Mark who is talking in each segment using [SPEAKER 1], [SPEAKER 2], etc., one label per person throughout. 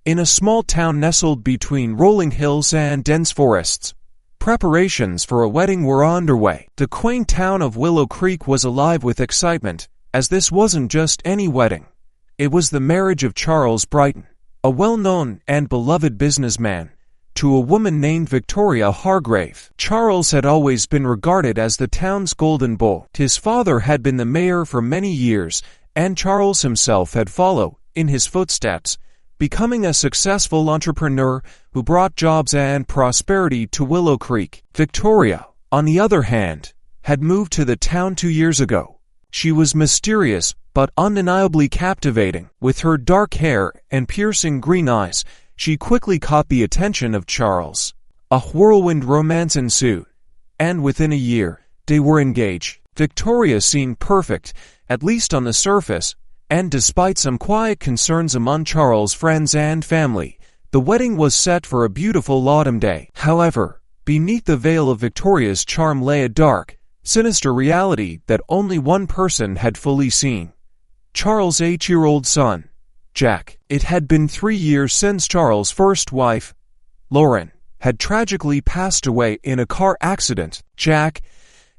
[SPEAKER 1] in a small town nestled between rolling hills and dense forests. Preparations for a wedding were underway. The quaint town of Willow Creek was alive with excitement, as this wasn't just any wedding. It was the marriage of Charles Brighton, a well-known and beloved businessman, to a woman named Victoria Hargrave. Charles had always been regarded as the town's golden boy. His father had been the mayor for many years, and Charles himself had followed in his footsteps, becoming a successful entrepreneur who brought jobs and prosperity to Willow Creek. Victoria, on the other hand, had moved to the town 2 years ago. She was mysterious but undeniably captivating. With her dark hair and piercing green eyes, she quickly caught the attention of Charles. A whirlwind romance ensued, and within a year, they were engaged. Victoria seemed perfect, at least on the surface, and despite some quiet concerns among Charles' friends and family, the wedding was set for a beautiful autumn day. However, beneath the veil of Victoria's charm lay a dark, sinister reality that only one person had fully seen: Charles' 8-year-old son, Jack. It had been 3 years since Charles' first wife, Lauren, had tragically passed away in a car accident. Jack,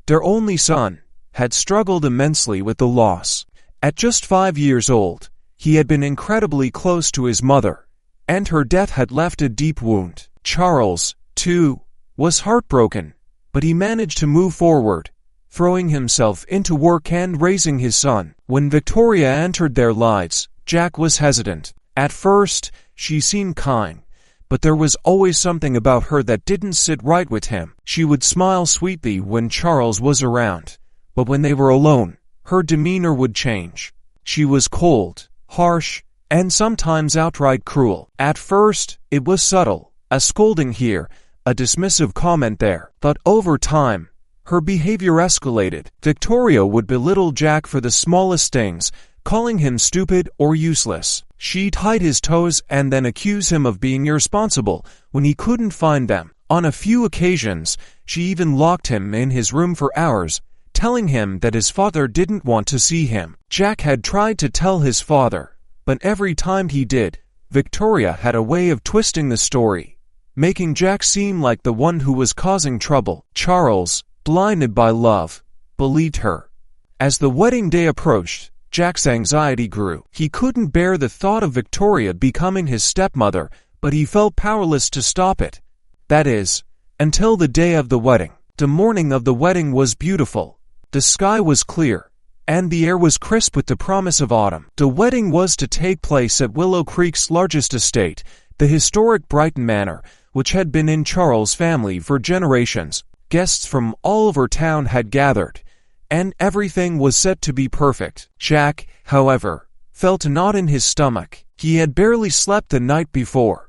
[SPEAKER 1] their only son, had struggled immensely with the loss. At just 5 years old, he had been incredibly close to his mother, and her death had left a deep wound. Charles, too, was heartbroken, but he managed to move forward, throwing himself into work and raising his son. When Victoria entered their lives, Jack was hesitant. At first, she seemed kind, but there was always something about her that didn't sit right with him. She would smile sweetly when Charles was around, but when they were alone, her demeanor would change. She was cold, harsh, and sometimes outright cruel. At first, it was subtle, a scolding here, a dismissive comment there, but over time, her behavior escalated. Victoria would belittle Jack for the smallest things, calling him stupid or useless. She'd hide his toes and then accuse him of being irresponsible when he couldn't find them. On a few occasions, she even locked him in his room for hours, telling him that his father didn't want to see him. Jack had tried to tell his father, but every time he did, Victoria had a way of twisting the story, making Jack seem like the one who was causing trouble. Charles, blinded by love, believed her. As the wedding day approached, Jack's anxiety grew. He couldn't bear the thought of Victoria becoming his stepmother, but he felt powerless to stop it. That is, until the day of the wedding. The morning of the wedding was beautiful. The sky was clear, and the air was crisp with the promise of autumn. The wedding was to take place at Willow Creek's largest estate, the historic Brighton Manor, which had been in Charles' family for generations. Guests from all over town had gathered, and everything was set to be perfect. Jack, however, felt a knot in his stomach. He had barely slept the night before,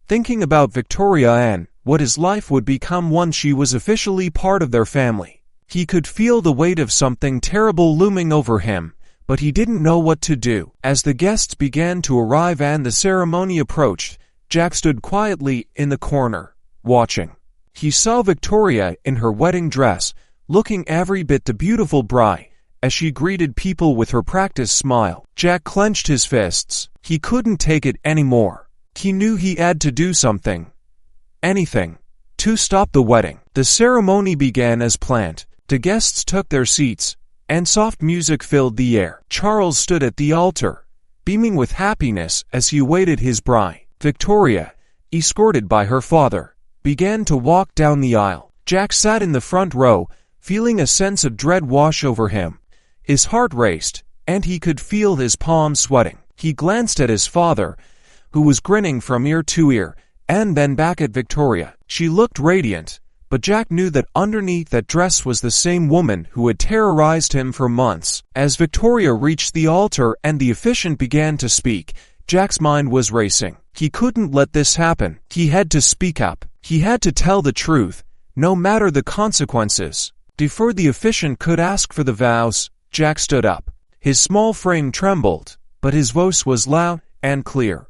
[SPEAKER 1] thinking about Victoria and what his life would become once she was officially part of their family. He could feel the weight of something terrible looming over him, but he didn't know what to do. As the guests began to arrive and the ceremony approached, Jack stood quietly in the corner, watching. He saw Victoria in her wedding dress, looking every bit the beautiful bride, as she greeted people with her practiced smile. Jack clenched his fists. He couldn't take it anymore. He knew he had to do something, anything, to stop the wedding. The ceremony began as planned. The guests took their seats, and soft music filled the air. Charles stood at the altar, beaming with happiness as he awaited his bride. Victoria, escorted by her father, began to walk down the aisle. Jack sat in the front row, feeling a sense of dread wash over him. His heart raced, and he could feel his palms sweating. He glanced at his father, who was grinning from ear to ear, and then back at Victoria. She looked radiant, but Jack knew that underneath that dress was the same woman who had terrorized him for months. As Victoria reached the altar and the officiant began to speak, Jack's mind was racing. He couldn't let this happen. He had to speak up. He had to tell the truth, no matter the consequences. Before the officiant could ask for the vows, Jack stood up. His small frame trembled, but his voice was loud and clear.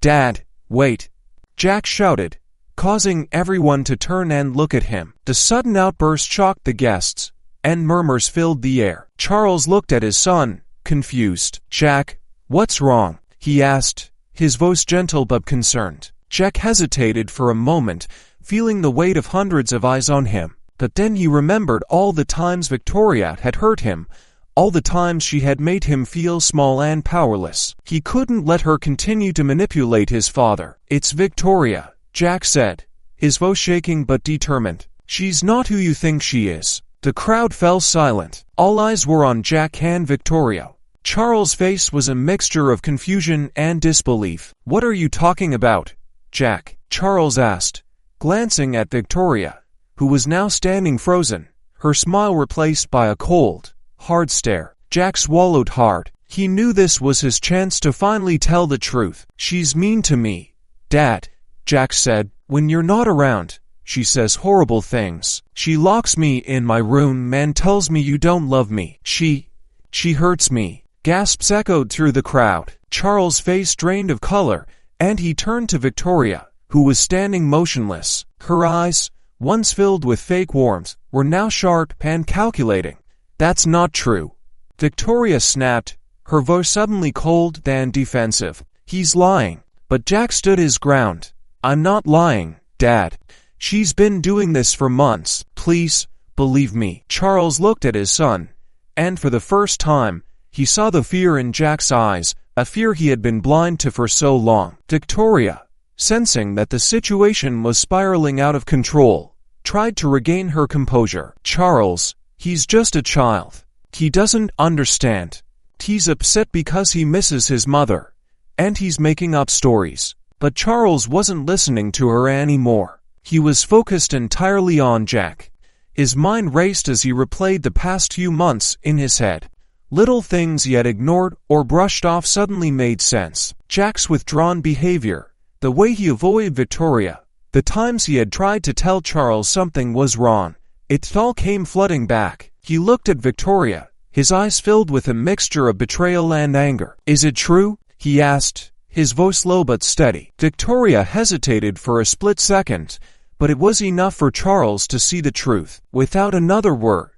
[SPEAKER 1] "Dad, wait!" Jack shouted, causing everyone to turn and look at him. The sudden outburst shocked the guests, and murmurs filled the air. Charles looked at his son, confused. "Jack, what's wrong?" he asked, his voice gentle but concerned. Jack hesitated for a moment, feeling the weight of hundreds of eyes on him. But then he remembered all the times Victoria had hurt him, all the times she had made him feel small and powerless. He couldn't let her continue to manipulate his father. "It's Victoria," Jack said, his voice shaking but determined. "She's not who you think she is." The crowd fell silent. All eyes were on Jack and Victoria. Charles' face was a mixture of confusion and disbelief. "What are you talking about, Jack?" Charles asked, glancing at Victoria, who was now standing frozen, her smile replaced by a cold, hard stare. Jack swallowed hard. He knew this was his chance to finally tell the truth. "She's mean to me, Dad," Jack said. "When you're not around, she says horrible things. She locks me in my room and tells me you don't love me. She hurts me." Gasps echoed through the crowd. Charles' face drained of color, and he turned to Victoria, who was standing motionless. Her eyes, once filled with fake warmth, were now sharp and calculating. "That's not true," Victoria snapped, her voice suddenly cold and defensive. "He's lying." But Jack stood his ground. "I'm not lying, Dad. She's been doing this for months. Please, believe me." Charles looked at his son, and for the first time, he saw the fear in Jack's eyes, a fear he had been blind to for so long. Victoria, sensing that the situation was spiraling out of control, tried to regain her composure. "Charles, he's just a child. He doesn't understand. He's upset because he misses his mother, and he's making up stories." But Charles wasn't listening to her anymore. He was focused entirely on Jack. His mind raced as he replayed the past few months in his head. Little things he had ignored or brushed off suddenly made sense. Jack's withdrawn behavior, the way he avoided Victoria, the times he had tried to tell Charles something was wrong. It all came flooding back. He looked at Victoria, his eyes filled with a mixture of betrayal and anger. "Is it true?" he asked, his voice low but steady. Victoria hesitated for a split second, but it was enough for Charles to see the truth. Without another word,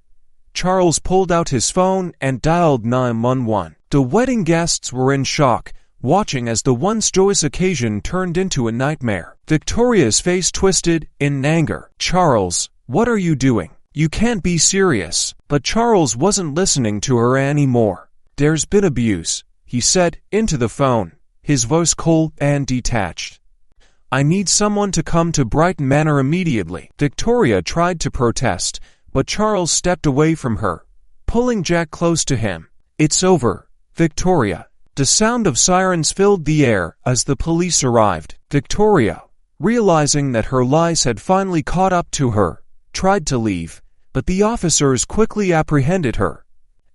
[SPEAKER 1] Charles pulled out his phone and dialed 911. The wedding guests were in shock, watching as the once joyous occasion turned into a nightmare. Victoria's face twisted in anger. "Charles, what are you doing? You can't be serious." But Charles wasn't listening to her anymore. "There's been abuse," he said into the phone, his voice cold and detached. "I need someone to come to Brighton Manor immediately." Victoria tried to protest, but Charles stepped away from her, pulling Jack close to him. "It's over, Victoria." The sound of sirens filled the air as the police arrived. Victoria, realizing that her lies had finally caught up to her, tried to leave, but the officers quickly apprehended her.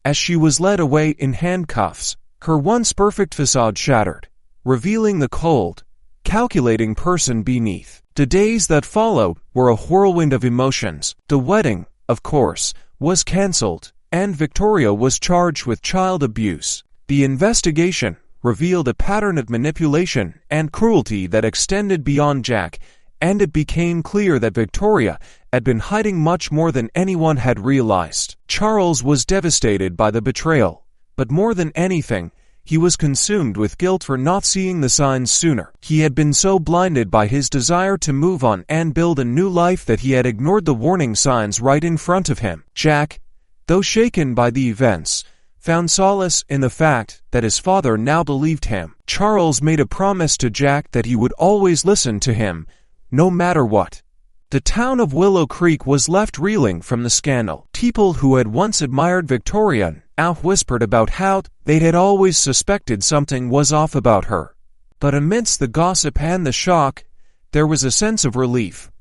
[SPEAKER 1] As she was led away in handcuffs, her once perfect facade shattered, revealing the cold, calculating person beneath. The days that followed were a whirlwind of emotions. The wedding, of course, was cancelled, and Victoria was charged with child abuse. The investigation revealed a pattern of manipulation and cruelty that extended beyond Jack, and it became clear that Victoria had been hiding much more than anyone had realized. Charles was devastated by the betrayal, but more than anything, he was consumed with guilt for not seeing the signs sooner. He had been so blinded by his desire to move on and build a new life that he had ignored the warning signs right in front of him. Jack, though shaken by the events, found solace in the fact that his father now believed him. Charles made a promise to Jack that he would always listen to him, no matter what. The town of Willow Creek was left reeling from the scandal. People who had once admired Victoria now whispered about how they had always suspected something was off about her. But amidst the gossip and the shock, there was a sense of relief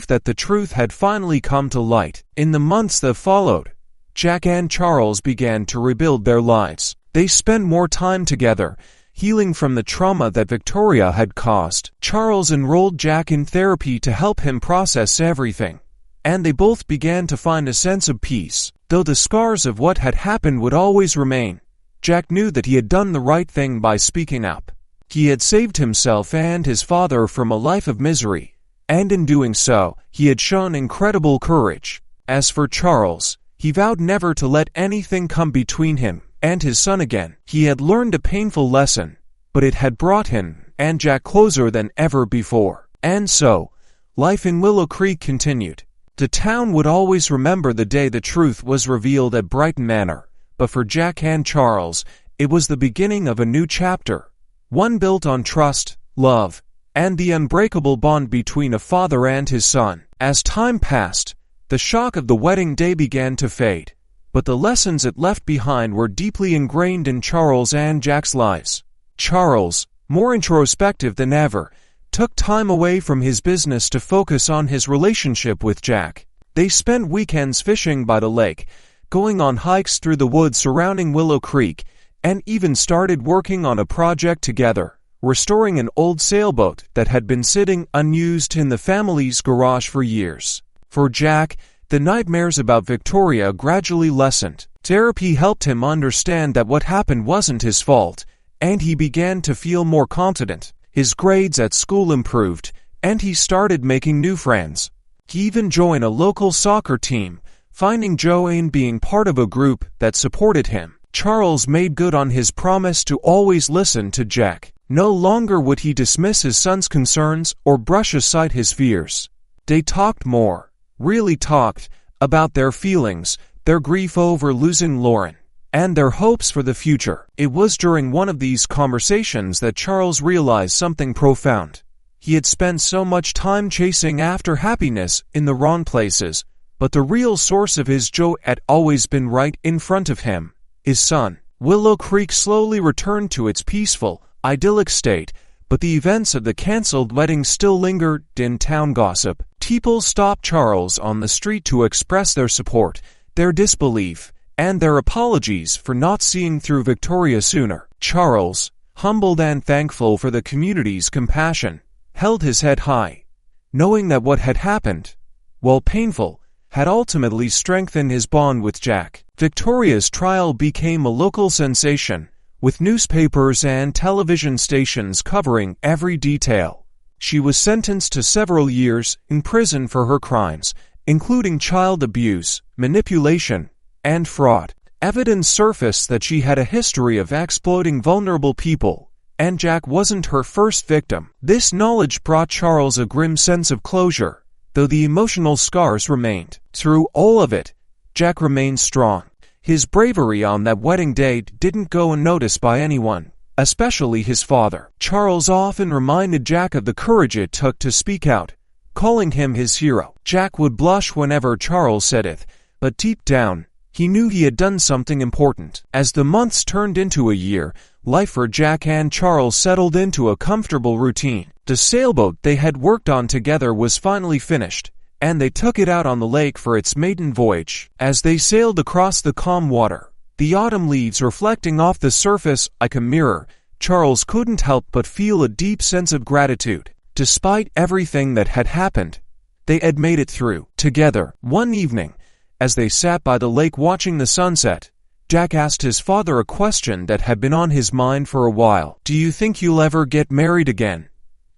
[SPEAKER 1] that the truth had finally come to light. In the months that followed, Jack and Charles began to rebuild their lives. They spent more time together, healing from the trauma that Victoria had caused. Charles enrolled Jack in therapy to help him process everything, and they both began to find a sense of peace. Though the scars of what had happened would always remain, Jack knew that he had done the right thing by speaking up. He had saved himself and his father from a life of misery, and in doing so, he had shown incredible courage. As for Charles, he vowed never to let anything come between him and his son again. He had learned a painful lesson, but it had brought him and Jack closer than ever before. And so, life in Willow Creek continued. The town would always remember the day the truth was revealed at Brighton Manor, but for Jack and Charles, it was the beginning of a new chapter, one built on trust, love, and the unbreakable bond between a father and his son. As time passed, the shock of the wedding day began to fade, but the lessons it left behind were deeply ingrained in Charles and Jack's lives. Charles, more introspective than ever, took time away from his business to focus on his relationship with Jack. They spent weekends fishing by the lake, going on hikes through the woods surrounding Willow Creek, and even started working on a project together, restoring an old sailboat that had been sitting unused in the family's garage for years. For Jack, the nightmares about Victoria gradually lessened. Therapy helped him understand that what happened wasn't his fault, and he began to feel more confident. His grades at school improved, and he started making new friends. He even joined a local soccer team, finding joy in being part of a group that supported him. Charles made good on his promise to always listen to Jack. No longer would he dismiss his son's concerns or brush aside his fears. They talked more, really talked, about their feelings, their grief over losing Lauren, and their hopes for the future. It was during one of these conversations that Charles realized something profound. He had spent so much time chasing after happiness in the wrong places, but the real source of his joy had always been right in front of him, his son. Willow Creek slowly returned to its peaceful, idyllic state, but the events of the cancelled wedding still lingered in town gossip. People stopped Charles on the street to express their support, their disbelief, and their apologies for not seeing through Victoria sooner. Charles, humbled and thankful for the community's compassion, held his head high, knowing that what had happened, while painful, had ultimately strengthened his bond with Jack. Victoria's trial became a local sensation, with newspapers and television stations covering every detail. She was sentenced to several years in prison for her crimes, including child abuse, manipulation, and fraud. Evidence surfaced that she had a history of exploiting vulnerable people, and Jack wasn't her first victim. This knowledge brought Charles a grim sense of closure, though the emotional scars remained. Through all of it, Jack remained strong. His bravery on that wedding day didn't go unnoticed by anyone, especially his father. Charles often reminded Jack of the courage it took to speak out, calling him his hero. Jack would blush whenever Charles said it, but deep down, he knew he had done something important. As the months turned into a year, life for Jack and Charles settled into a comfortable routine. The sailboat they had worked on together was finally finished, and they took it out on the lake for its maiden voyage. As they sailed across the calm water, the autumn leaves reflecting off the surface like a mirror, Charles couldn't help but feel a deep sense of gratitude. Despite everything that had happened, they had made it through. Together, one evening, as they sat by the lake watching the sunset, Jack asked his father a question that had been on his mind for a while. "Do you think you'll ever get married again,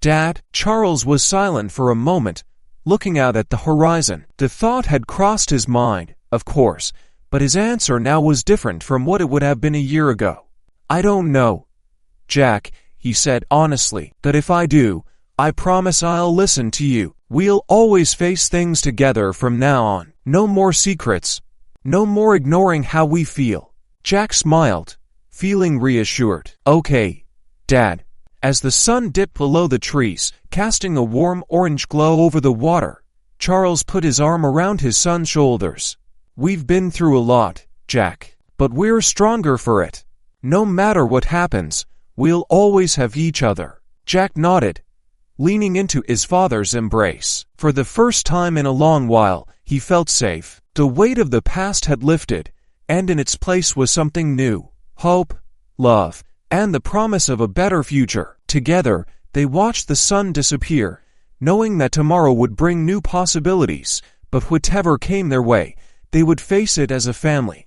[SPEAKER 1] Dad?" Charles was silent for a moment, looking out at the horizon. The thought had crossed his mind, of course, but his answer now was different from what it would have been a year ago. "I don't know, Jack," he said honestly, "but if I do, I promise I'll listen to you. We'll always face things together from now on. No more secrets. No more ignoring how we feel." Jack smiled, feeling reassured. "Okay, Dad." As the sun dipped below the trees, casting a warm orange glow over the water, Charles put his arm around his son's shoulders. "We've been through a lot, Jack, but we're stronger for it. No matter what happens, we'll always have each other." Jack nodded, leaning into his father's embrace. For the first time in a long while, he felt safe. The weight of the past had lifted, and in its place was something new: hope, love, and the promise of a better future. Together, they watched the sun disappear, knowing that tomorrow would bring new possibilities, but whatever came their way, they would face it as a family.